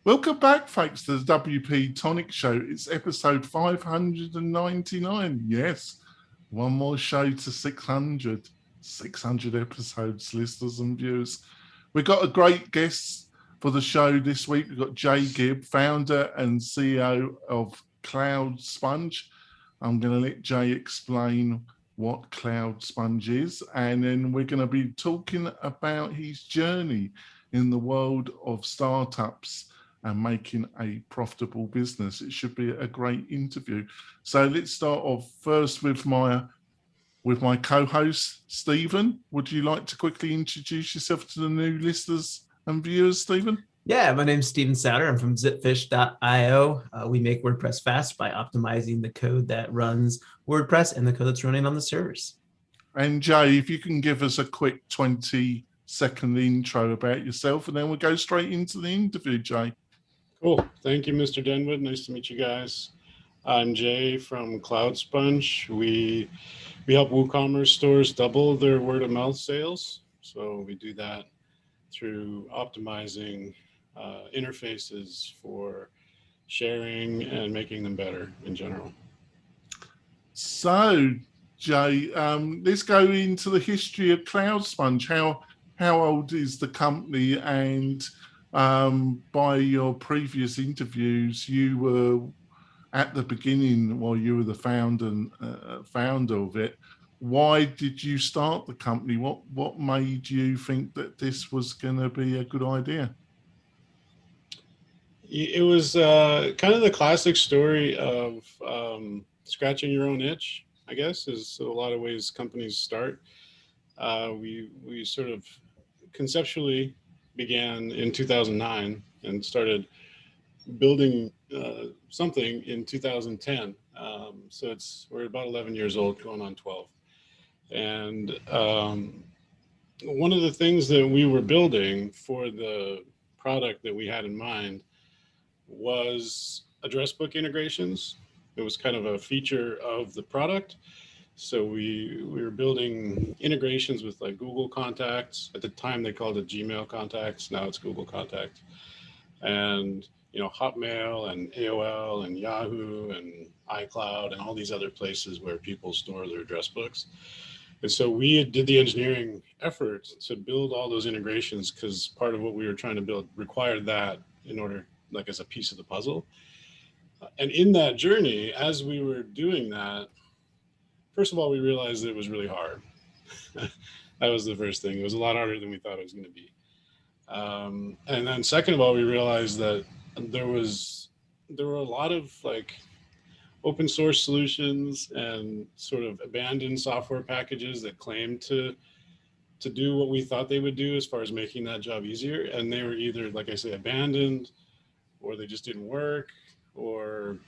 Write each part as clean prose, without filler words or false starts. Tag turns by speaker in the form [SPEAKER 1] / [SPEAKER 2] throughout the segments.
[SPEAKER 1] Welcome back, folks, to the WP-Tonic show. It's episode 599. Yes, one more show to 600. 600 episodes, listeners and viewers. We've got a great guest for the show this week. We've got Gibb, founder and CEO of Cloudsponge. I'm going to let Jay explain what Cloudsponge is, and then we're going to be talking about his journey in the world of startups and making a profitable business. It should be a great interview. So let's start off first with my co-host, Stephen. Would you like to quickly introduce yourself to the new listeners and viewers, Stephen?
[SPEAKER 2] Yeah, my name's Stephen Souter. I'm from zipfish.io. We make WordPress fast by optimizing the code that runs WordPress and the code that's running on the servers.
[SPEAKER 1] And Jay, if you can give us a quick 20-second intro about yourself, and then we'll go straight into the interview, Jay.
[SPEAKER 3] Cool. Thank you, Mr. Denwood. Nice to meet you guys. I'm Jay from Cloudsponge. We help WooCommerce stores double their word-of-mouth sales. So we do that through optimizing interfaces for sharing and making them better in general.
[SPEAKER 1] So, Jay, let's go into the history of Cloudsponge. How old is the company? And by your previous interviews, you were at the beginning, while you were the founder of it. Why did you start the company? What made you think that this was going to be a good idea?
[SPEAKER 3] It was kind of the classic story of scratching your own itch, I guess, is a lot of ways companies start. We sort of conceptually began in 2009 and started building something in 2010. So we're about 11 years old, going on 12. And one of the things that we were building for the product that we had in mind was address book integrations. It was kind of a feature of the product. So we were building integrations with like Google Contacts. At the time, they called it Gmail Contacts. Now it's Google Contacts. And Hotmail and AOL and Yahoo and iCloud and all these other places where people store their address books. And so we did the engineering effort to build all those integrations because part of what we were trying to build required that in order, like as a piece of the puzzle. And in that journey, as we were doing that, first of all, we realized that it was really hard. That was the first thing. It was a lot harder than we thought it was going to be. And then second of all, we realized that there were a lot of like open source solutions and sort of abandoned software packages that claimed to do what we thought they would do as far as making that job easier. And they were either, like I say, abandoned, or they just didn't work, or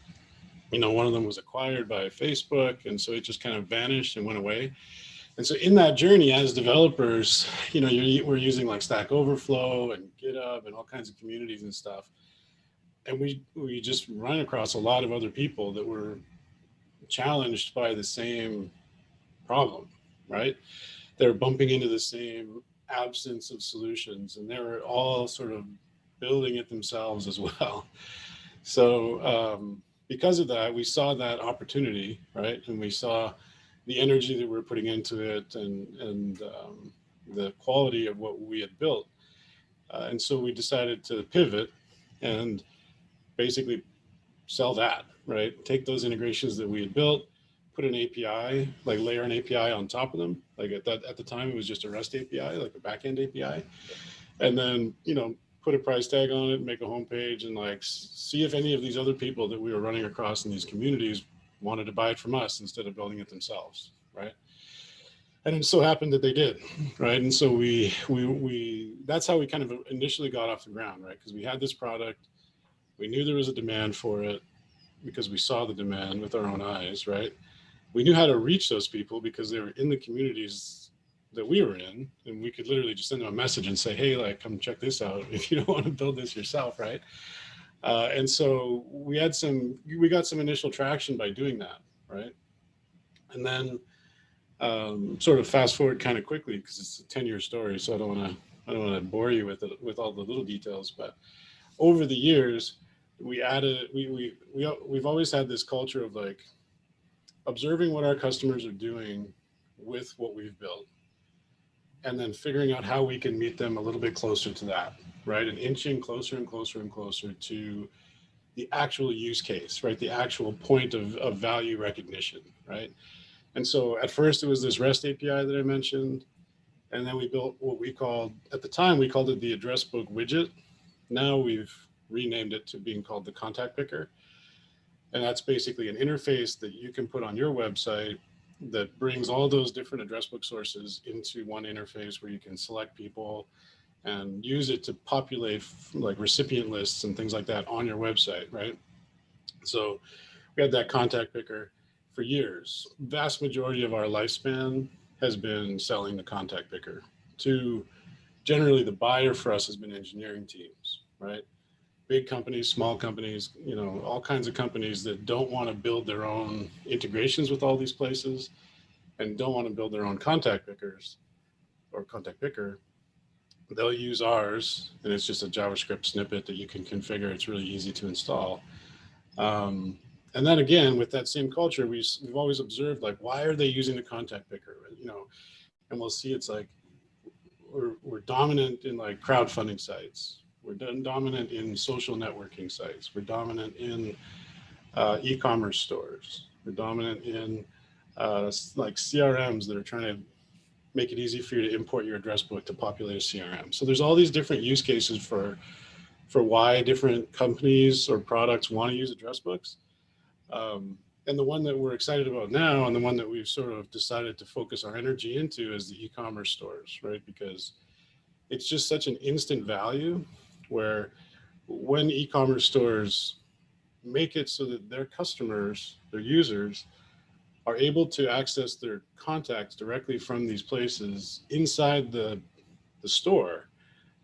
[SPEAKER 3] one of them was acquired by Facebook, and so it just kind of vanished and went away. And so in that journey as developers, we're using like Stack Overflow and GitHub and all kinds of communities and stuff. And we just run across a lot of other people that were challenged by the same problem, right? They're bumping into the same absence of solutions, and they were all sort of building it themselves as well. So because of that, we saw that opportunity, right? And we saw the energy that we're putting into it and the quality of what we had built. And so we decided to pivot and basically sell that, right? Take those integrations that we had built, put an API, like layer an API on top of them. Like at the time, it was just a REST API, like a backend API. And then, put a price tag on it, make a homepage, and like see if any of these other people that we were running across in these communities wanted to buy it from us instead of building it themselves, right? And it so happened that they did, right? And so we that's how we kind of initially got off the ground, right? Because we had this product, we knew there was a demand for it because we saw the demand with our own eyes, right? We knew how to reach those people because they were in the communities that we were in, and we could literally just send them a message and say, hey, like, come check this out if you don't want to build this yourself, right? And so we got some initial traction by doing that, right? And then sort of fast forward kind of quickly because it's a 10-year story, so I don't want to bore you with it with all the little details, but over the years, we've always had this culture of like observing what our customers are doing with what we've built, and then figuring out how we can meet them a little bit closer to that, right? And inching closer and closer and closer to the actual use case, right? The actual point of value recognition, right? And so at first it was this REST API that I mentioned, and then we built what we called, at the time we called it the address book widget. Now we've renamed it to being called the contact picker. And that's basically an interface that you can put on your website that brings all those different address book sources into one interface where you can select people and use it to populate like recipient lists and things like that on your website, right? So we had that contact picker for years. Vast majority of our lifespan has been selling the contact picker. To generally the buyer for us has been engineering teams, right? Big companies, small companies, you know, all kinds of companies that don't want to build their own integrations with all these places and don't want to build their own contact pickers or contact picker. They'll use ours, and it's just a JavaScript snippet that you can configure. It's really easy to install. And then again, with that same culture, we've always observed, like, why are they using the contact picker? You know, and we'll see it's like we're dominant in like crowdfunding sites. We're dominant in social networking sites. We're dominant in e-commerce stores. We're dominant in like CRMs that are trying to make it easy for you to import your address book to populate a CRM. So there's all these different use cases for why different companies or products want to use address books. And the one that we're excited about now, and the one that we've sort of decided to focus our energy into, is the e-commerce stores, right? Because it's just such an instant value, where when e-commerce stores make it so that their customers, their users, are able to access their contacts directly from these places inside the store,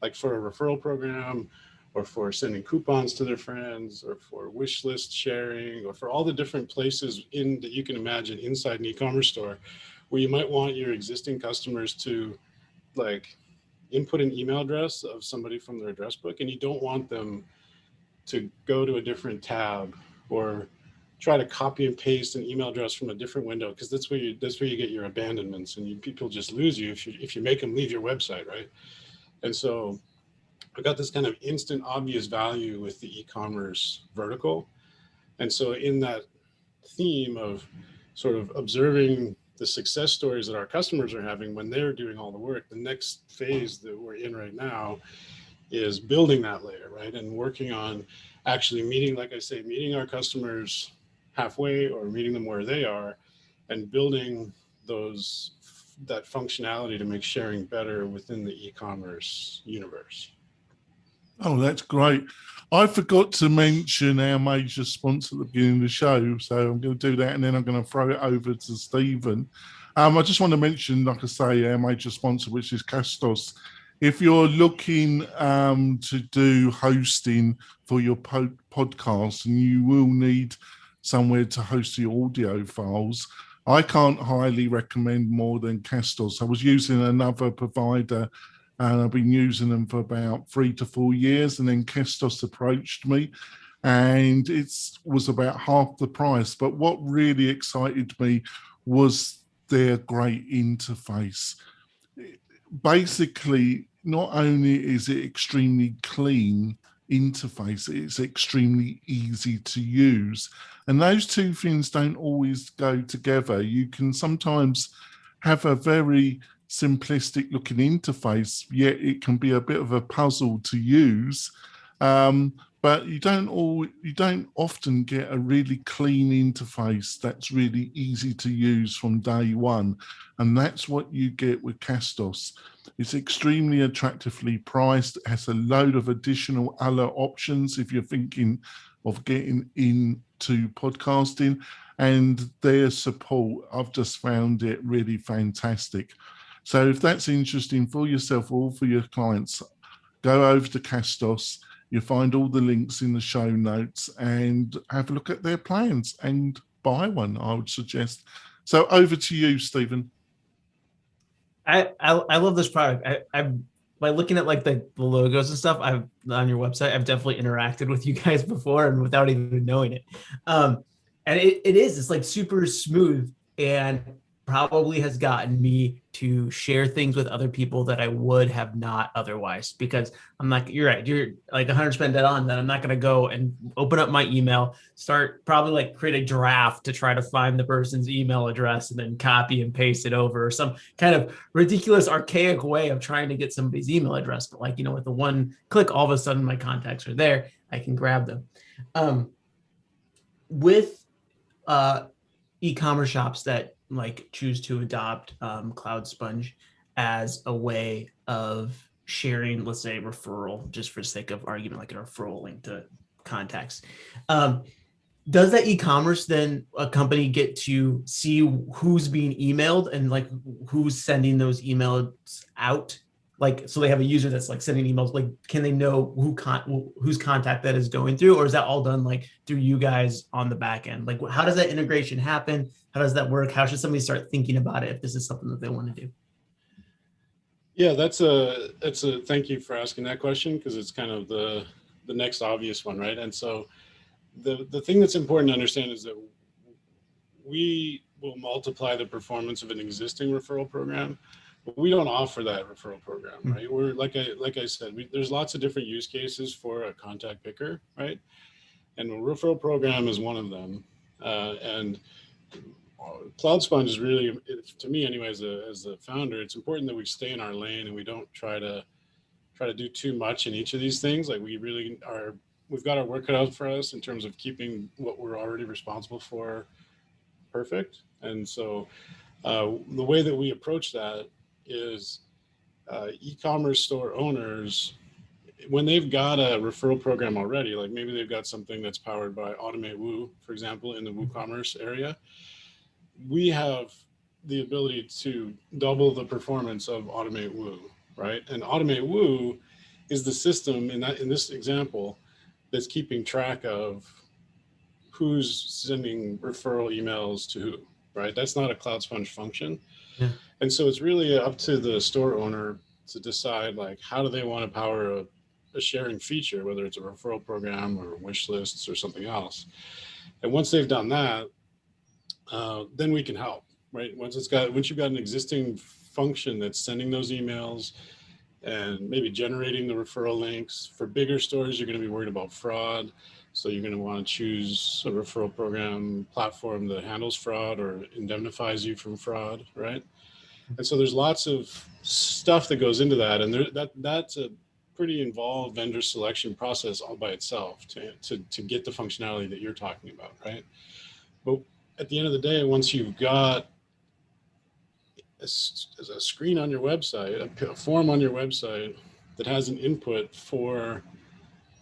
[SPEAKER 3] like for a referral program, or for sending coupons to their friends, or for wish list sharing, or for all the different places that you can imagine inside an e-commerce store, where you might want your existing customers to like input an email address of somebody from their address book, and you don't want them to go to a different tab or try to copy and paste an email address from a different window, because that's where you get your abandonments, and people just lose you if you make them leave your website, right? And so I got this kind of instant obvious value with the e-commerce vertical. And so in that theme of sort of observing the success stories that our customers are having when they're doing all the work, the next phase that we're in right now is building that layer, right? And working on actually meeting, like I say, meeting our customers halfway or meeting them where they are, and building that functionality to make sharing better within the e-commerce universe.
[SPEAKER 1] Oh, that's great. I forgot to mention our major sponsor at the beginning of the show, so I'm going to do that, and then I'm going to throw it over to Stephen. I just want to mention, like I say, our major sponsor, which is Castos. If you're looking to do hosting for your podcast, and you will need somewhere to host your audio files, I can't highly recommend more than Castos. I was using another provider, and I've been using them for about 3 to 4 years, and then Castos approached me, and it was about half the price. But what really excited me was their great interface. Basically, not only is it extremely clean interface, it's extremely easy to use. And those two things don't always go together. You can sometimes have a very simplistic looking interface, yet it can be a bit of a puzzle to use. But you don't often get a really clean interface that's really easy to use from day one. And that's what you get with Castos. It's extremely attractively priced. It has a load of additional other options if you're thinking of getting into podcasting. And their support, I've just found it really fantastic. So if that's interesting for yourself or for your clients, go over to Castos. You'll find all the links in the show notes, and have a look at their plans and buy one, I would suggest. So over to you, Stephen.
[SPEAKER 2] I love this product. by looking at like the logos and stuff I've on your website, I've definitely interacted with you guys before and without even knowing it. And it's like super smooth and probably has gotten me to share things with other people that I would have not otherwise, because I'm like, you're right, you're like 100% dead on that I'm not going to go and open up my email, start probably like create a draft to try to find the person's email address and then copy and paste it over, or some kind of ridiculous archaic way of trying to get somebody's email address. But like, with the one click, all of a sudden my contacts are there. I can grab them. With e-commerce shops that like choose to adopt Cloudsponge as a way of sharing, let's say, referral, just for the sake of argument, like a referral link to contacts. Does that e-commerce then a company get to see who's being emailed and like who's sending those emails out? Like, so they have a user that's like sending emails, like, can they know whose contact that is going through, or is that all done like through you guys on the back end? Like, how does that integration happen? How does that work? How should somebody start thinking about it if this is something that they want to do?
[SPEAKER 3] Yeah, that's a thank you for asking that question, because it's kind of the next obvious one, right? And so the thing that's important to understand is that we will multiply the performance of an existing referral program, but we don't offer that referral program, right? We're like I said, there's lots of different use cases for a contact picker, right? And a referral program is one of them. And Cloudsponge is really, to me anyway, as a founder, it's important that we stay in our lane and we don't try to do too much in each of these things. Like, we really are, we've got our work cut out for us in terms of keeping what we're already responsible for perfect. And so the way that we approach that is e-commerce store owners, when they've got a referral program already, like maybe they've got something that's powered by Automate Woo, for example, in the WooCommerce area, we have the ability to double the performance of Automate Woo, right? And Automate Woo is the system in this example that's keeping track of who's sending referral emails to who, right? That's not a Cloudsponge function.
[SPEAKER 2] Yeah.
[SPEAKER 3] And so it's really up to the store owner to decide, like, how do they want to power a sharing feature, whether it's a referral program or wish lists or something else. And once they've done that, then we can help, right? Once you've got an existing function that's sending those emails and maybe generating the referral links. For bigger stores, you're going to be worried about fraud. So you're going to want to choose a referral program platform that handles fraud or indemnifies you from fraud, right? And so there's lots of stuff that goes into that. And that's a pretty involved vendor selection process all by itself to get the functionality that you're talking about, right? But at the end of the day, once you've got a screen on your website, a form on your website that has an input for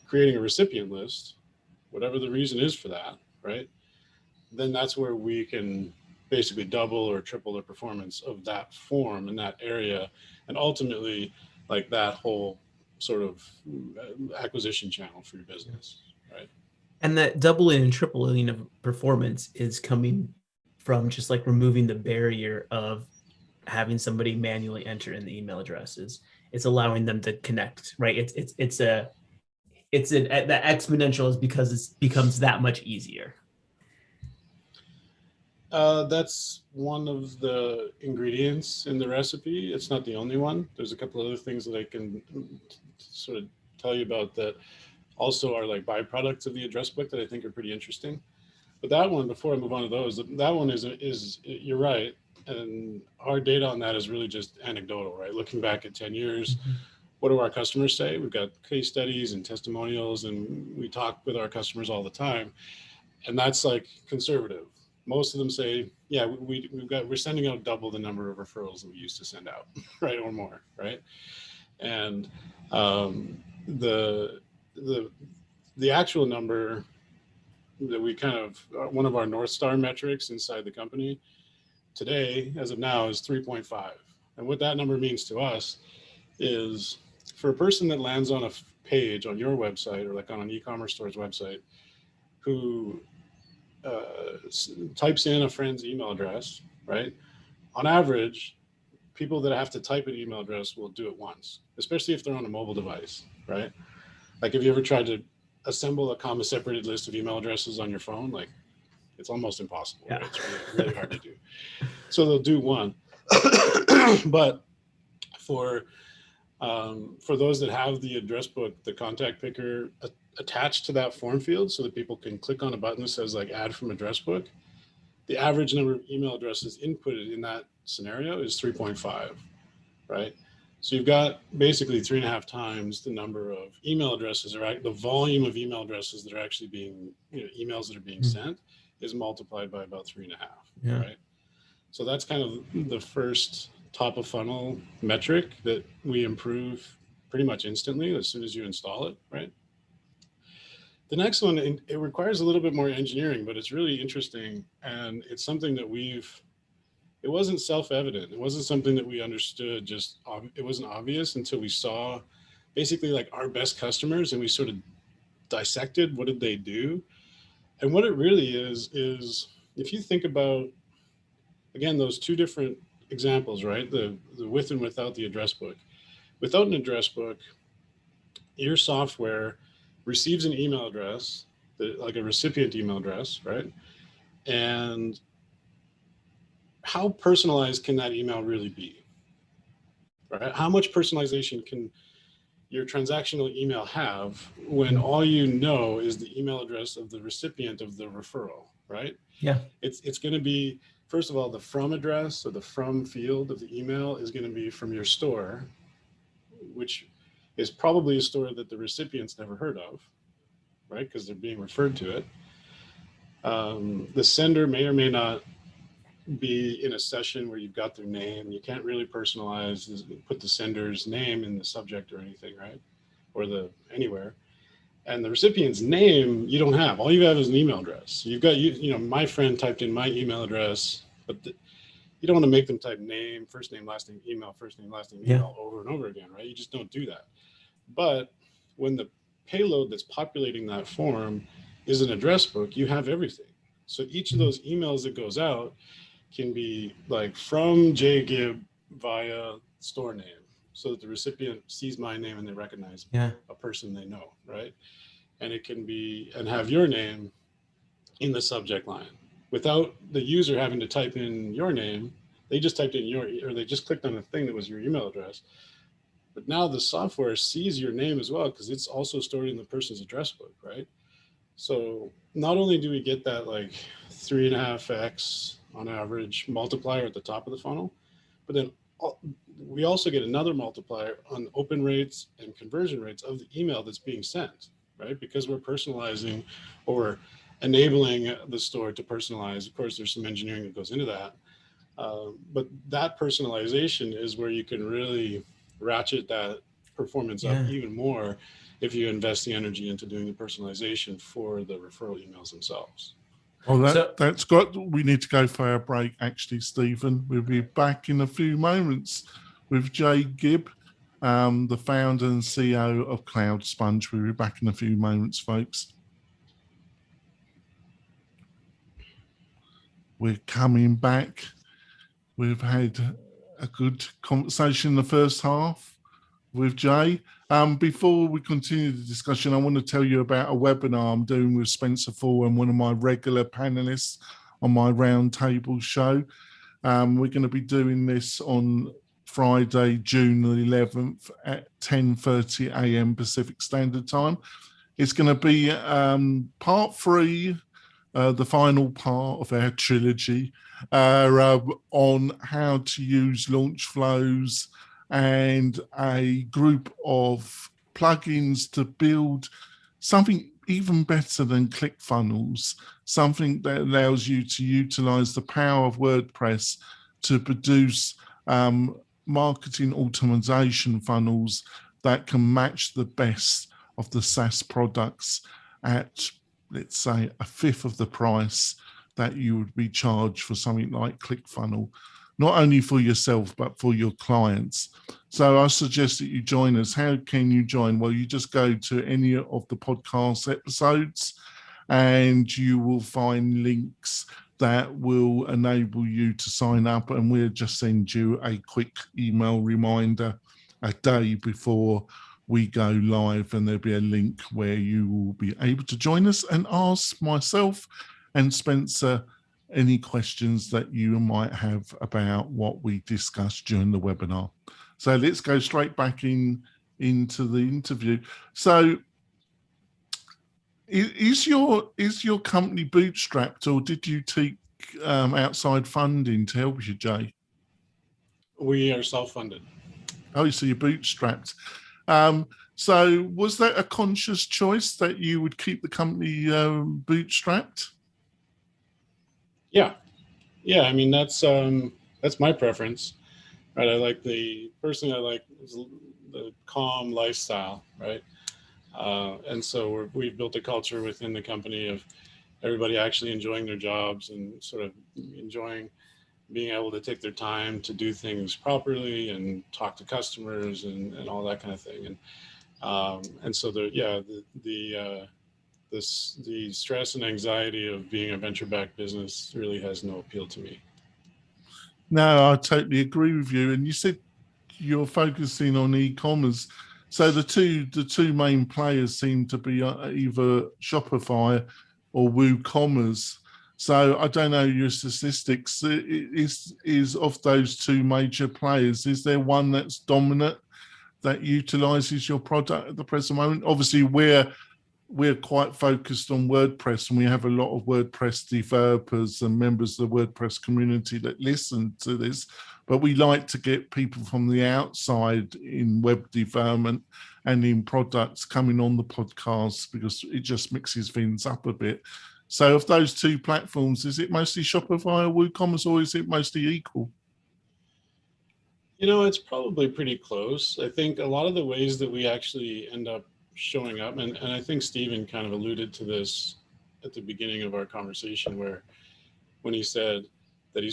[SPEAKER 3] creating a recipient list, whatever the reason is for that, right? Then that's where we can basically double or triple the performance of that form in that area, and ultimately, like, that whole sort of acquisition channel for your business, right?
[SPEAKER 2] And that doubling and tripling of performance is coming from just like removing the barrier of having somebody manually enter in the email addresses. It's allowing them to connect, right? The exponential is because it becomes that much easier.
[SPEAKER 3] That's one of the ingredients in the recipe. It's not the only one. There's a couple other things that I can sort of tell you about that also are like byproducts of the address book that I think are pretty interesting. But that one, before I move on to those, that one is you're right. And our data on that is really just anecdotal, right? Looking back at 10 years, what do our customers say? We've got case studies and testimonials, and we talk with our customers all the time. And that's like conservative. Most of them say, yeah, we're sending out double the number of referrals that we used to send out, right? Or more, right? And the actual number that we kind of, one of our North Star metrics inside the company today, as of now, is 3.5. And what that number means to us is, for a person that lands on a page on your website or like on an e-commerce store's website who types in a friend's email address, right? On average, people that have to type an email address will do it once, especially if they're on a mobile device, right? Like, have you ever tried to assemble a comma separated list of email addresses on your phone? Like, it's almost impossible,
[SPEAKER 2] Yeah.
[SPEAKER 3] right? It's really, really hard to do. So they'll do one. But for those that have the address book, the contact picker attached to that form field so that people can click on a button that says like add from address book, the average number of email addresses inputted in that scenario is 3.5, right? So you've got basically 3.5 times the number of email addresses, or the volume of email addresses that are actually being, emails that are being sent is multiplied by about 3.5, right? So that's kind of the first top of funnel metric that we improve pretty much instantly as soon as you install it, right? The next one, it requires a little bit more engineering, but it's really interesting. And it's something that it wasn't self-evident. It wasn't something that we understood, it wasn't obvious until we saw basically like our best customers and we sort of dissected what did they do. And what it really is if you think about, again, those two different examples, right? The with and without the address book. Without an address book, your software receives an email address, like a recipient email address, right? And how personalized can that email really be, right? How much personalization can your transactional email have when all you know is the email address of the recipient of the referral, right?
[SPEAKER 2] Yeah.
[SPEAKER 3] It's going to be, first of all, the from address, so the from field of the email is going to be from your store, which is probably a store that the recipient's never heard of, right? Because they're being referred to it. The sender may or may not be in a session where you've got their name. You can't really personalize, put the sender's name in the subject or anything, right? Or anywhere. And the recipient's name, you don't have. All you have is an email address. So you've got, my friend typed in my email address, but you don't want to make them type name, first name, last name, email, first name, last name, email over and over again, right? You just don't do that. But when the payload that's populating that form is an address book, you have everything. So each of those emails that goes out can be like from J. Gibb via store name, so that the recipient sees my name and they recognize a person they know, right? And it can be, and have your name in the subject line without the user having to type in your name. They just typed in or they just clicked on the thing that was your email address. But now the software sees your name as well, because it's also stored in the person's address book, right? So not only do we get that like 3.5x on average multiplier at the top of the funnel, but then we also get another multiplier on open rates and conversion rates of the email that's being sent, right? Because we're personalizing or enabling the store to personalize. Of course, there's some engineering that goes into that. But that personalization is where you can really ratchet that performance up even more if you invest the energy into doing the personalization for the referral emails themselves.
[SPEAKER 1] Oh, that's got. We need to go for our break, actually, Stephen. We'll be back in a few moments with Jay Gibb, the founder and CEO of Cloudsponge. We'll be back in a few moments, folks. We're coming back. We've had a good conversation in the first half with Jay. Before we continue the discussion, I want to tell you about a webinar I'm doing with Spencer Fall and one of my regular panelists on my roundtable show. We're going to be doing this on Friday, June the 11th at 10:30 a.m. Pacific Standard Time. It's going to be part 3, the final part of our trilogy, on how to use launch flows and a group of plugins to build something even better than ClickFunnels, something that allows you to utilize the power of WordPress to produce marketing automation funnels that can match the best of the SaaS products at, let's say, 1/5 of the price that you would be charged for something like ClickFunnels, not only for yourself, but for your clients. So I suggest that you join us. How can you join? Well, you just go to any of the podcast episodes and you will find links that will enable you to sign up, and we'll just send you a quick email reminder a day before we go live, and there'll be a link where you will be able to join us and ask myself and Spencer any questions that you might have about what we discussed during the webinar. So let's go straight back into the interview. So is your company bootstrapped, or did you take outside funding to help you, Jay?
[SPEAKER 3] We are self-funded.
[SPEAKER 1] Oh, so you're bootstrapped. So was that a conscious choice that you would keep the company bootstrapped?
[SPEAKER 3] Yeah. I mean, that's my preference, right? I like the calm lifestyle, right? And so we've built a culture within the company of everybody actually enjoying their jobs and sort of enjoying being able to take their time to do things properly and talk to customers and all that kind of thing. And so the stress and anxiety of being a venture-backed business really has no appeal to me.
[SPEAKER 1] No, I totally agree with you. And you said you're focusing on e-commerce. So the two main players seem to be either Shopify or WooCommerce. So I don't know your statistics. Is of those two major players, is there one that's dominant that utilizes your product at the present moment? Obviously, we're quite focused on WordPress, and we have a lot of WordPress developers and members of the WordPress community that listen to this, but we like to get people from the outside in web development and in products coming on the podcast, because it just mixes things up a bit. So of those two platforms, is it mostly Shopify or WooCommerce, or is it mostly equal?
[SPEAKER 3] You know, it's probably pretty close. I think a lot of the ways that we actually end up showing up, and I think Stephen kind of alluded to this at the beginning of our conversation, where when he said that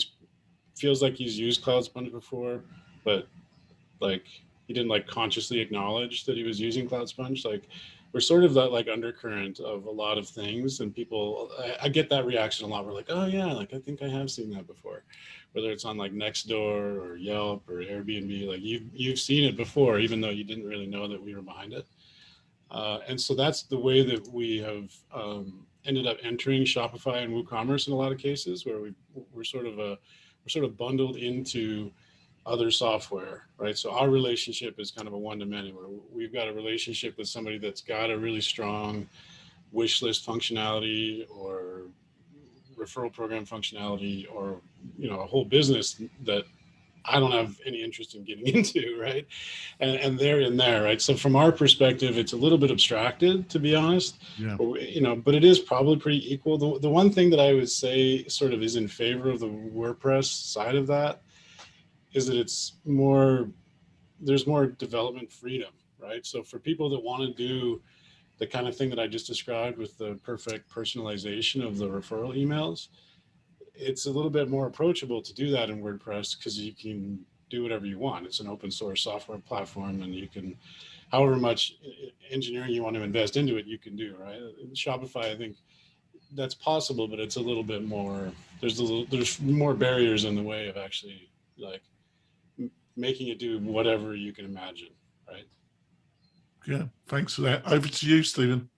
[SPEAKER 3] feels like he's used Cloudsponge before, but like he didn't like consciously acknowledge that he was using Cloudsponge. Like we're sort of that like undercurrent of a lot of things, and people, I get that reaction a lot. We're like, oh yeah, like I think I have seen that before, whether it's on like Nextdoor or Yelp or Airbnb. Like you've seen it before, even though you didn't really know that we were behind it. And so that's the way that we have ended up entering Shopify and WooCommerce in a lot of cases, where we're sort of bundled into other software, right? So our relationship is kind of a one-to-many, where we've got a relationship with somebody that's got a really strong wish list functionality or referral program functionality, or a whole business that I don't have any interest in getting into, right? And they're in there, right? So from our perspective, it's a little bit abstracted, to be honest.
[SPEAKER 1] Yeah.
[SPEAKER 3] But it is probably pretty equal. The one thing that I would say sort of is in favor of the WordPress side of that is that there's more development freedom, right? So for people that want to do the kind of thing that I just described with the perfect personalization of the referral emails, it's a little bit more approachable to do that in WordPress, because you can do whatever you want. It's an open source software platform, and you can, however much engineering you want to invest into it, you can do, right? In Shopify, I think that's possible, but it's a little bit more, there's more barriers in the way of actually like making it do whatever you can imagine, right?
[SPEAKER 1] Yeah, thanks for that. Over to you, Stephen.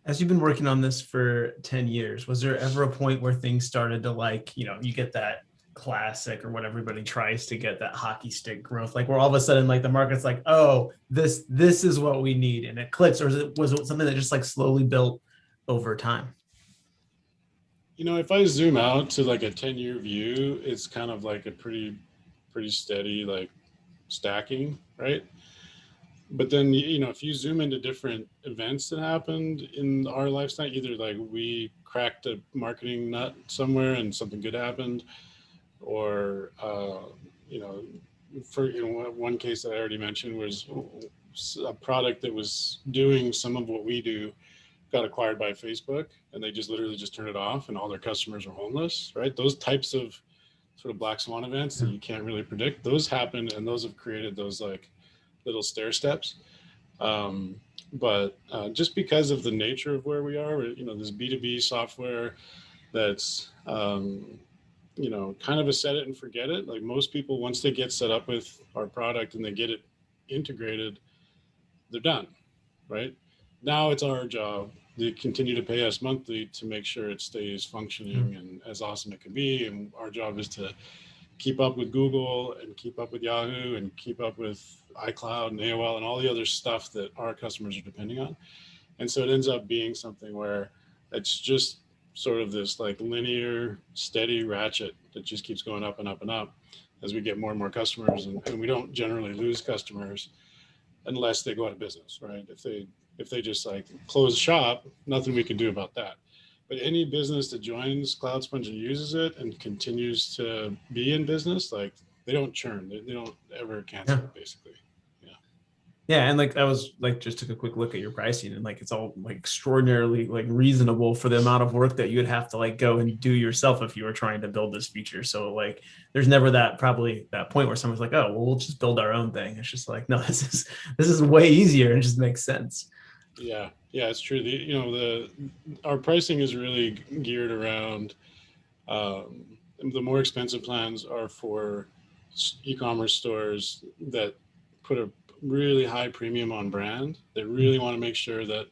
[SPEAKER 2] As you've been working on this for 10 years, was there ever a point where things started to like, you get that classic, or what everybody tries to get, that hockey stick growth, like where all of a sudden like the market's like, oh, this is what we need, and it clicks? Or was it something that just like slowly built over time?
[SPEAKER 3] If I zoom out to like a 10-year view, it's kind of like a pretty steady like stacking, right? But then, if you zoom into different events that happened in our lifetime, either like we cracked a marketing nut somewhere and something good happened, or, for one case that I already mentioned was a product that was doing some of what we do got acquired by Facebook, and they just literally just turned it off, and all their customers are homeless, right? Those types of sort of black swan events that you can't really predict, those happen, and those have created those like little stair steps. But just because of the nature of where we are, this B2B software, that's you know, kind of a set it and forget it. Like most people, once they get set up with our product and they get it integrated, they're done, right? Now it's our job to continue to pay us monthly to make sure it stays functioning and as awesome it can be. And our job is to keep up with Google and keep up with Yahoo and keep up with iCloud and AOL and all the other stuff that our customers are depending on. And so it ends up being something where it's just sort of this like linear, steady ratchet that just keeps going up and up and up as we get more and more customers. And we don't generally lose customers unless they go out of business, right? If they just like close shop, nothing we can do about that. But any business that joins Cloudsponge and uses it and continues to be in business, like they don't churn, they don't ever cancel it, basically.
[SPEAKER 2] Yeah, and like I was like just took a quick look at your pricing, and like it's all like extraordinarily like reasonable for the amount of work that you'd have to like go and do yourself if you were trying to build this feature. So like there's never that probably that point where someone's like, oh well, we'll just build our own thing. It's just like, no, this is way easier and just makes sense.
[SPEAKER 3] Yeah, it's true. You know, our pricing is really geared around the more expensive plans are for e-commerce stores that put a really high premium on brand. They really want to make sure that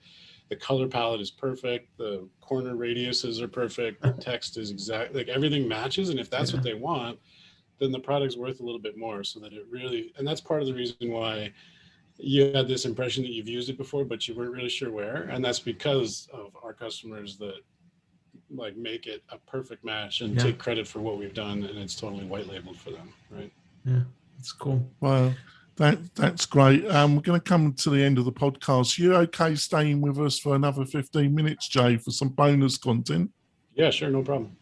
[SPEAKER 3] the color palette is perfect, the corner radiuses are perfect, the text is exact, like everything matches. And if that's what they want, then the product's worth a little bit more, so that it really, and that's part of the reason why you had this impression that you've used it before, but you weren't really sure where. And that's because of our customers that like make it a perfect match and take credit for what we've done, and it's totally white labeled for them, right?
[SPEAKER 2] Yeah, it's cool.
[SPEAKER 1] Well, that's great. We're going to come to the end of the podcast. You okay staying with us for another 15 minutes, Jay, for some bonus content?
[SPEAKER 3] Yeah, sure, no problem.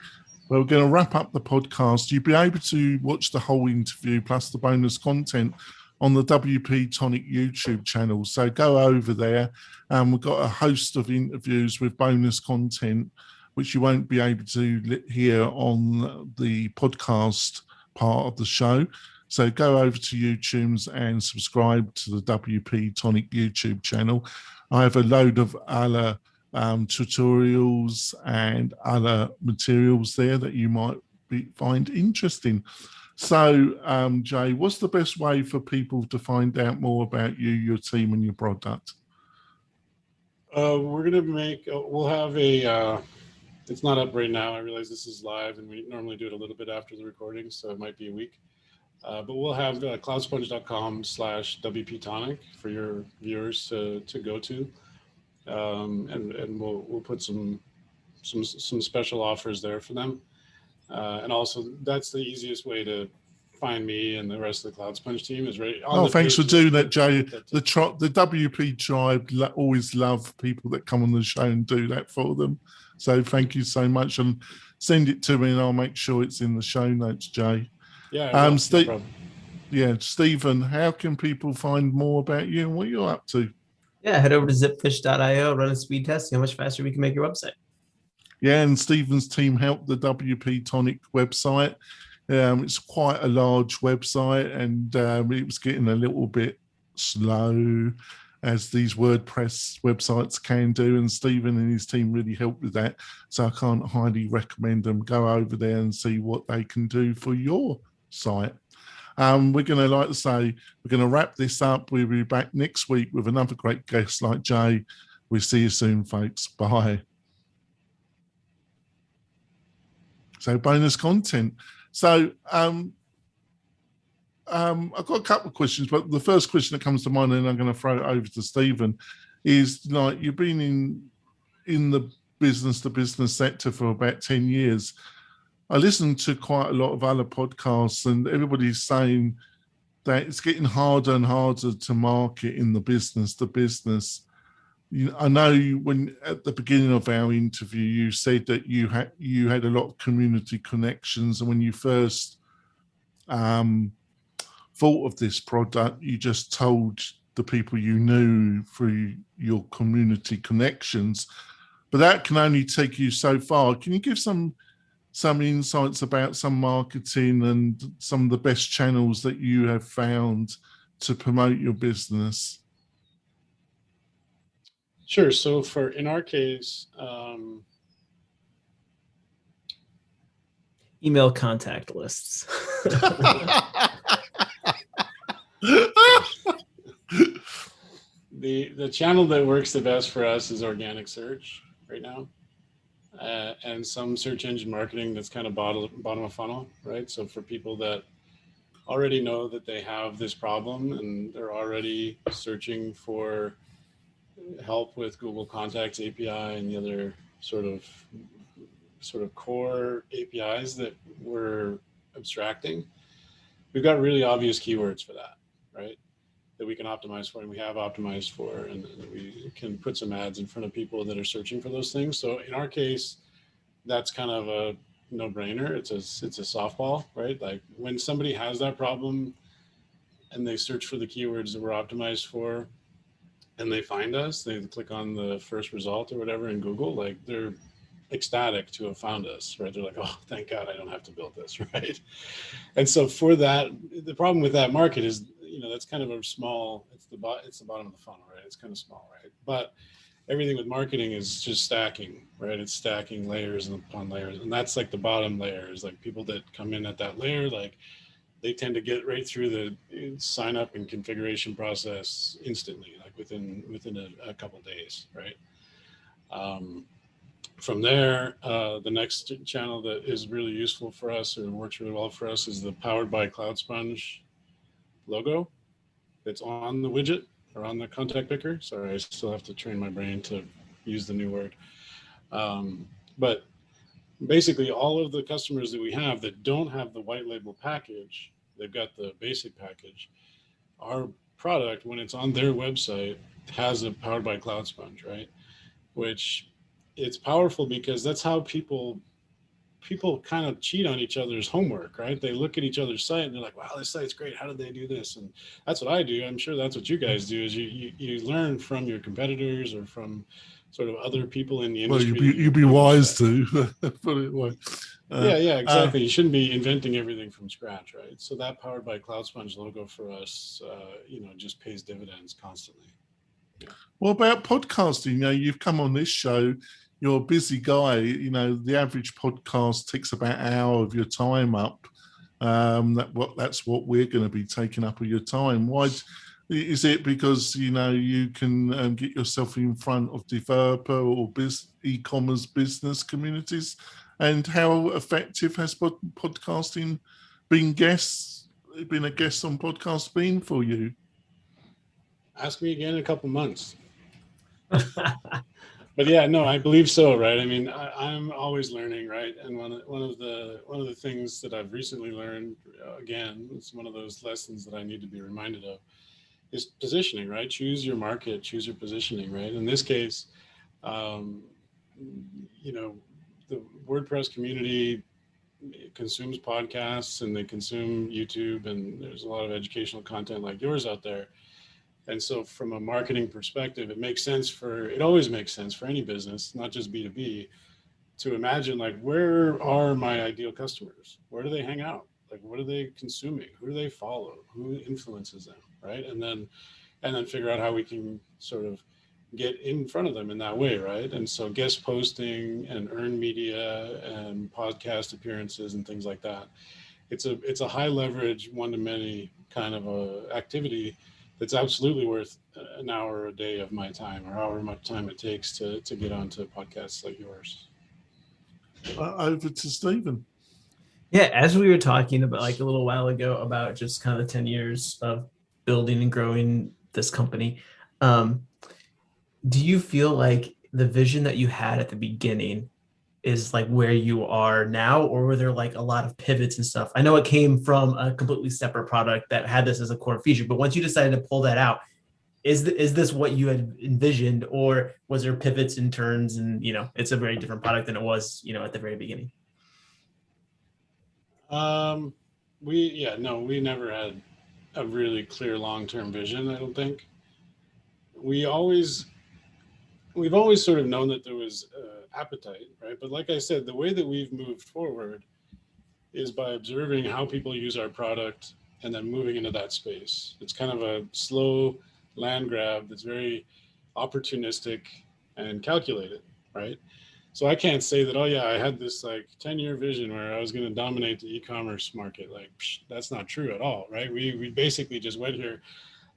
[SPEAKER 1] Well, we're going to wrap up the podcast. You'll be able to watch the whole interview plus the bonus content on the WP-Tonic YouTube channel. So go over there. We've got a host of interviews with bonus content, which you won't be able to hear on the podcast part of the show. So go over to YouTube's and subscribe to the WP-Tonic YouTube channel. I have a load of other tutorials and other materials there that you might find interesting. So, Jay, what's the best way for people to find out more about you, your team, and your product?
[SPEAKER 3] We're gonna we'll have a. It's not up right now. I realize this is live, and we normally do it a little bit after the recording, so it might be a week. But we'll have cloudsponge.com/WP-Tonic for your viewers to go to, and we'll put some special offers there for them. And also, that's the easiest way to find me and the rest of the Cloudsponge team is right on the
[SPEAKER 1] thanks for
[SPEAKER 3] page
[SPEAKER 1] doing that, Jay. The WP tribe always love people that come on the show and do that for them. So thank you so much, and send it to me, and I'll make sure it's in the show notes, Jay.
[SPEAKER 3] Yeah, no problem.
[SPEAKER 1] Yeah, Stephen, how can people find more about you and what you're up to?
[SPEAKER 2] Yeah, head over to zipfish.io, run a speed test, see how much faster we can make your website.
[SPEAKER 1] Yeah, and Stephen's team helped the WP-Tonic website. It's quite a large website, and it was getting a little bit slow, as these WordPress websites can do, and Stephen and his team really helped with that. So I can't highly recommend them. Go over there and see what they can do for your site. We're going to, like to say, we're going to wrap this up. We'll be back next week with another great guest like Jay. We'll see you soon, folks. Bye. So bonus content. So I've got a couple of questions, but the first question that comes to mind, and I'm going to throw it over to Stephen, is like you've been in the business-to-business sector for about 10 years. I listen to quite a lot of other podcasts, and everybody's saying that it's getting harder and harder to market in the business-to-business. I know when at the beginning of our interview, you said that you had a lot of community connections, and when you first thought of this product, you just told the people you knew through your community connections, but that can only take you so far. Can you give some insights about some marketing and some of the best channels that you have found to promote your business?
[SPEAKER 3] Sure. So in our case,
[SPEAKER 2] Email contact lists.
[SPEAKER 3] The channel that works the best for us is organic search right now, and some search engine marketing that's kind of bottom of funnel, right? So for people that already know that they have this problem and they're already searching for help with Google Contacts API and the other sort of core APIs that we're abstracting, we've got really obvious keywords for that, right? That we can optimize for, and we have optimized for, and we can put some ads in front of people that are searching for those things. So in our case, that's kind of a no-brainer. It's a softball, right? Like when somebody has that problem and they search for the keywords that we're optimized for, and they find us, they click on the first result or whatever in Google, like they're ecstatic to have found us, right? They're like, oh, thank God I don't have to build this, right? And so for that, the problem with that market is, that's kind of a small, it's the bottom of the funnel, right? It's kind of small, right? But everything with marketing is just stacking, right? It's stacking layers upon layers. And that's like the bottom layer is like people that come in at that layer, like they tend to get right through the sign up and configuration process instantly, like within a couple of days, right? From there, the next channel that is really useful for us or works really well for us is the Powered by Cloudsponge logo that's on the widget or on the contact picker. Sorry, I still have to train my brain to use the new word. But basically all of the customers that we have that don't have the white label package, they've got the basic package. Our product, when it's on their website, has a Powered by Cloudsponge, right? Which it's powerful because that's how people kind of cheat on each other's homework, right? They look at each other's site and they're like, wow, this site's great. How did they do this? And that's what I do. I'm sure that's what you guys do is you learn from your competitors or from sort of other people in the industry.
[SPEAKER 1] Well, you'd be wise to put it away.
[SPEAKER 3] Yeah, exactly. You shouldn't be inventing everything from scratch, right? So that Powered by Cloudsponge logo for us, just pays dividends constantly. Yeah.
[SPEAKER 1] What about podcasting? You've come on this show. You're a busy guy. The average podcast takes about an hour of your time up. That's what we're going to be taking up of your time. Why is it? Because you can get yourself in front of developer or e-commerce business communities. And how effective has podcasting been a guest on podcast been for you?
[SPEAKER 3] Ask me again in a couple months. But yeah, no, I believe so, right? I mean, I'm always learning, right? And one of the things that I've recently learned, again, it's one of those lessons that I need to be reminded of, is positioning, right? Choose your market, choose your positioning, right? In this case, the WordPress community consumes podcasts and they consume YouTube, and there's a lot of educational content like yours out there. And so from a marketing perspective, it always makes sense for any business, not just B2B, to imagine like, where are my ideal customers? Where do they hang out? Like, what are they consuming? Who do they follow? Who influences them, right? And then figure out how we can sort of get in front of them in that way, right? And so guest posting and earned media and podcast appearances and things like that. It's a high leverage one-to-many kind of a activity that's absolutely worth an hour a day of my time, or however much time it takes to get onto podcasts like yours.
[SPEAKER 1] Over to Stephen.
[SPEAKER 2] Yeah, as we were talking about like a little while ago about just kind of the 10 years of building and growing this company, do you feel like the vision that you had at the beginning is like where you are now, or were there like a lot of pivots and stuff? I know it came from a completely separate product that had this as a core feature, but once you decided to pull that out, is this what you had envisioned, or was there pivots and turns and it's a very different product than it was at the very beginning?
[SPEAKER 3] We never had a really clear long-term vision. I don't think. We've always sort of known that there was appetite, right? But like I said, the way that we've moved forward is by observing how people use our product and then moving into that space. It's kind of a slow land grab that's very opportunistic and calculated, right? So I can't say that, oh yeah, I had this like 10-year vision where I was going to dominate the e-commerce market. Like, that's not true at all, right? We basically just went here.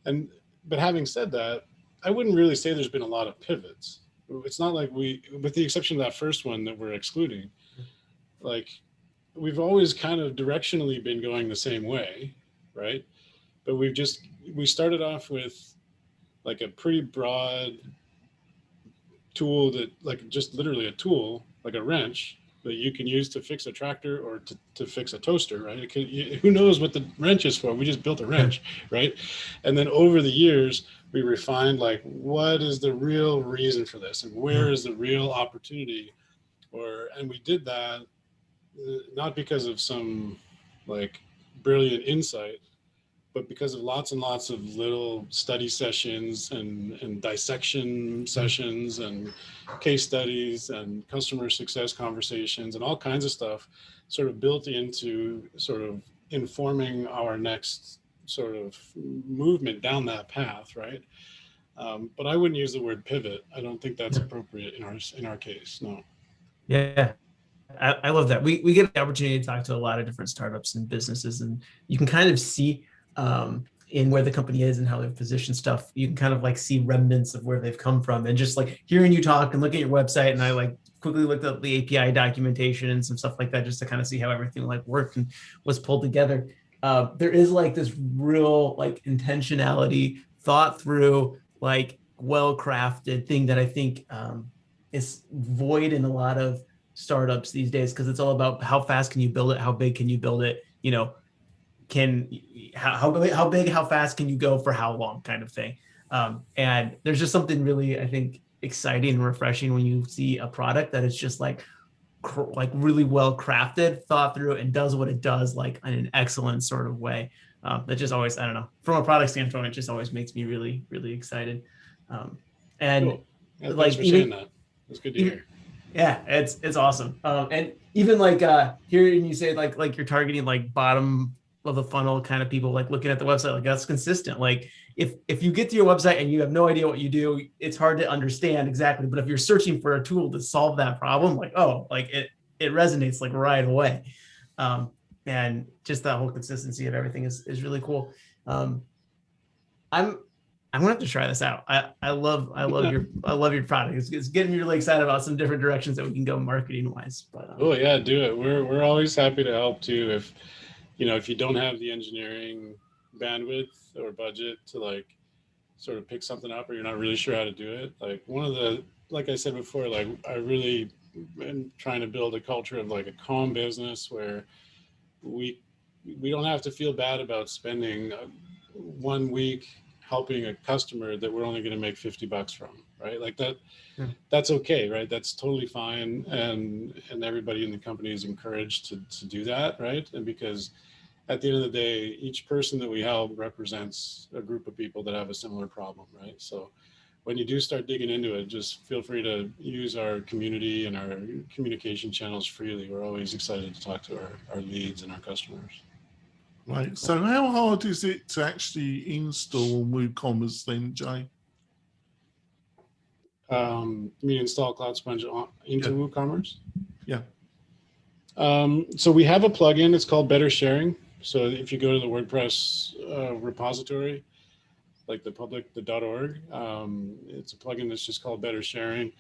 [SPEAKER 3] But having said that, I wouldn't really say there's been a lot of pivots. It's not like with the exception of that first one that we're excluding, like we've always kind of directionally been going the same way, right? But we started off with like a pretty broad tool that, like, just literally a tool, like a wrench that you can use to fix a tractor or to fix a toaster, right? Who knows what the wrench is for? We just built a wrench, right? And then over the years, we refined like, what is the real reason for this, and where is the real opportunity? And we did that not because of some like brilliant insight, but because of lots and lots of little study sessions and dissection sessions and case studies and customer success conversations and all kinds of stuff sort of built into sort of informing our next sort of movement down that path, right? But I wouldn't use the word pivot. I don't think that's appropriate in our case. No.
[SPEAKER 2] Yeah. I love that. We get the opportunity to talk to a lot of different startups and businesses, and you can kind of see in where the company is and how they've positioned stuff. You can kind of like see remnants of where they've come from, and just like hearing you talk and looking at your website, and I like quickly looked up the API documentation and some stuff like that just to kind of see how everything like worked and was pulled together. There is like this real like intentionality, thought through, like well-crafted thing that I think is void in a lot of startups these days, because it's all about how fast can you build it, how big can you build it, you know, how big, how fast can you go for how long, kind of thing. And there's just something really, I think, exciting and refreshing when you see a product that is just like really well crafted, thought through, and does what it does like in an excellent sort of way. That just always, I don't know, from a product standpoint, it just always makes me really, really excited. And
[SPEAKER 3] cool. Yeah,
[SPEAKER 2] like
[SPEAKER 3] thanks for saying that. That's good to hear.
[SPEAKER 2] Yeah, it's awesome. And even like hearing you say like you're targeting like bottom of the funnel kind of people, like looking at the website, like that's consistent. Like if you get to your website and you have no idea what you do, it's hard to understand exactly. But if you're searching for a tool to solve that problem, like, oh, like it resonates like right away. And just that whole consistency of everything is really cool. I'm gonna have to try this out. I love your product. It's getting me really excited about some different directions that we can go marketing wise. But
[SPEAKER 3] oh yeah, do it. We're always happy to help too. If you don't have the engineering bandwidth or budget to like sort of pick something up, or you're not really sure how to do it, like I said before, like I really am trying to build a culture of like a calm business where we don't have to feel bad about spending 1 week helping a customer that we're only going to make $50 from, right? Like that, that's okay, right? That's totally fine. And everybody in the company is encouraged to do that, right? And because at the end of the day, each person that we help represents a group of people that have a similar problem, right? So when you do start digging into it, just feel free to use our community and our communication channels freely. We're always excited to talk to our leads and our customers.
[SPEAKER 1] Right. So how hard is it to actually install WooCommerce then, Jay?
[SPEAKER 3] You mean install Cloudsponge into WooCommerce?
[SPEAKER 1] Yeah.
[SPEAKER 3] So we have a plugin. It's called Better Sharing. So if you go to the WordPress repository, like the .org, it's a plugin that's just called Better Sharing,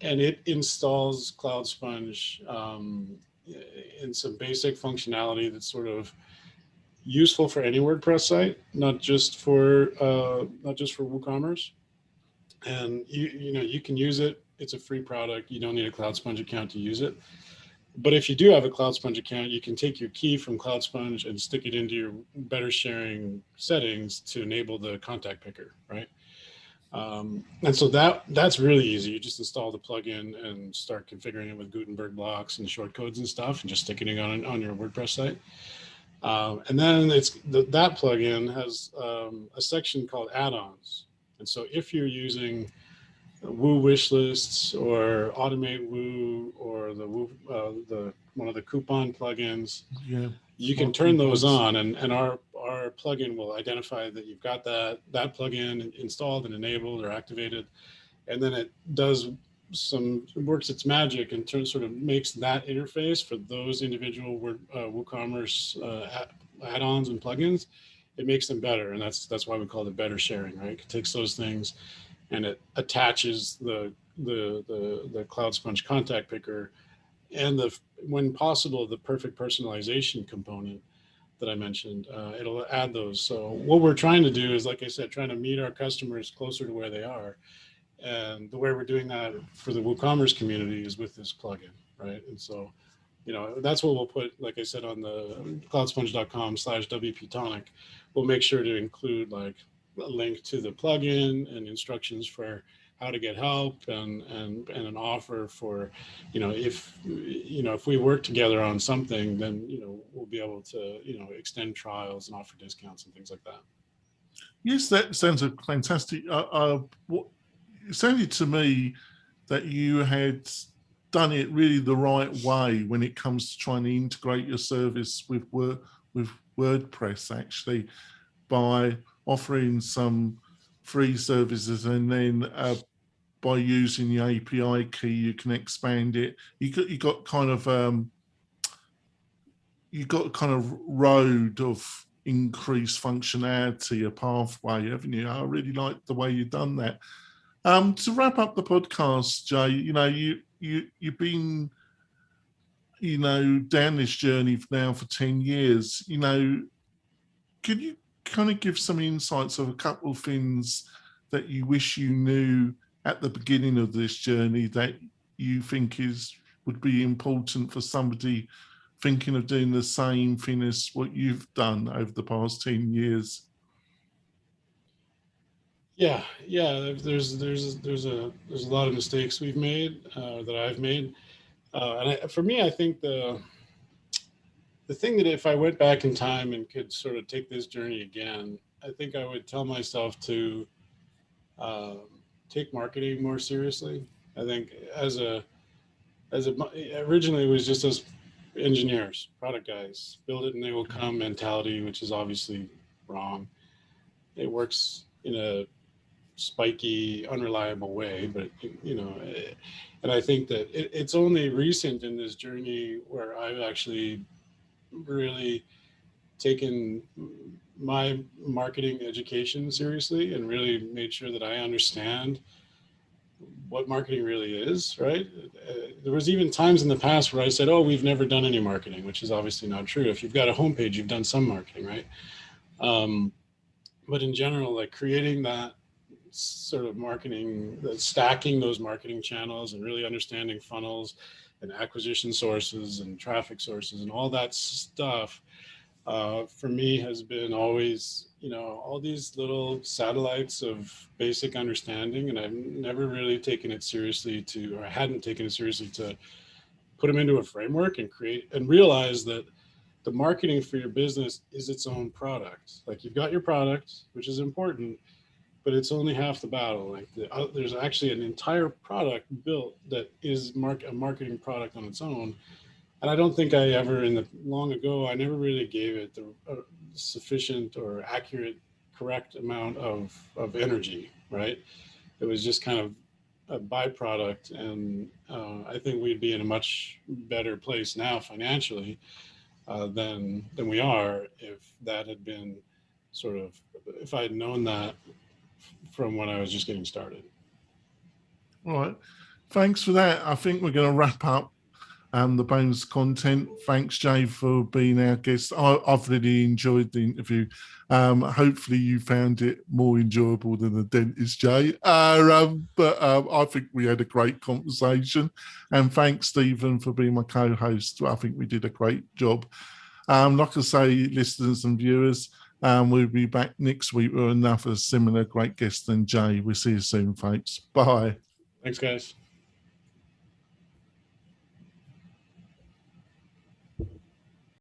[SPEAKER 3] and it installs Cloudsponge in some basic functionality that's sort of useful for any WordPress site, not just for WooCommerce. And you can use it. It's a free product. You don't need a Cloudsponge account to use it. But if you do have a Cloudsponge account, you can take your key from Cloudsponge and stick it into your Better Sharing settings to enable the contact picker, right? And so that's really easy. You just install the plugin and start configuring it with Gutenberg blocks and shortcodes and stuff, and just sticking it on your WordPress site. And then that plugin has a section called add-ons. And so if you're using Woo wish lists or Automate Woo or the Woo, one of the coupon plugins, you can turn those on, and our plugin will identify that you've got that plugin installed and enabled or activated, and then it does works its magic and sort of makes that interface for those individual WooCommerce add-ons and plugins. It makes them better, and that's why we call it better sharing, right? It takes those things and it attaches the Cloudsponge contact picker and when possible, the perfect personalization component that I mentioned. It'll add those. So what we're trying to do is, like I said, trying to meet our customers closer to where they are. And the way we're doing that for the WooCommerce community is with this plugin, right? And so, that's what we'll put, like I said, on the cloudsponge.com/WP-Tonic. We'll make sure to include like a link to the plugin and instructions for how to get help and an offer for, if we work together on something, then, we'll be able to, extend trials and offer discounts and things like that.
[SPEAKER 1] Yes, that sounds fantastic. It sounded to me that you had done it really the right way when it comes to trying to integrate your service with WordPress, actually, by offering some free services, and then by using the API key, you can expand it. You got kind of road of increased functionality, a pathway, haven't you? I really like the way you've done that. To wrap up the podcast, Jay, you've been, down this journey now for 10 years. Could you kind of give some insights of a couple of things that you wish you knew at the beginning of this journey that you think would be important for somebody thinking of doing the same thing as what you've done over the past 10 years?
[SPEAKER 3] Yeah. There's a lot of mistakes we've made, that I've made, for me, I think the thing that if I went back in time and could sort of take this journey again, I think I would tell myself to take marketing more seriously. I think originally it was just as engineers, product guys, build it and they will come mentality, which is obviously wrong. It works in a spiky, unreliable way, but and I think that it's only recent in this journey where I've actually really taken my marketing education seriously and really made sure that I understand what marketing really is, right? There was even times in the past where I said, oh, we've never done any marketing, which is obviously not true. If you've got a homepage, you've done some marketing, right? But in general, like creating that sort of marketing, stacking those marketing channels and really understanding funnels and acquisition sources and traffic sources and all that stuff, for me has been always, all these little satellites of basic understanding, and I've never really taken it seriously or I hadn't taken it seriously to put them into a framework and create and realize that the marketing for your business is its own product. Like you've got your product, which is important, but it's only half the battle. Like there's actually an entire product built that is a marketing product on its own. And I don't think I ever, long ago, I never really gave it the sufficient or accurate, correct amount of energy, right? It was just kind of a byproduct. And I think we'd be in a much better place now financially than we are if that had been if I had known that from when I was just getting started.
[SPEAKER 1] All right. Thanks for that. I think we're going to wrap up the bonus content. Thanks, Jay, for being our guest. I've really enjoyed the interview. Hopefully you found it more enjoyable than the dentist, Jay. But I think we had a great conversation. And thanks, Stephen, for being my co-host. I think we did a great job. Like I say, listeners and viewers, we'll be back next week with another similar great guest than Jay. We'll see you soon, folks. Bye.
[SPEAKER 3] Thanks, guys.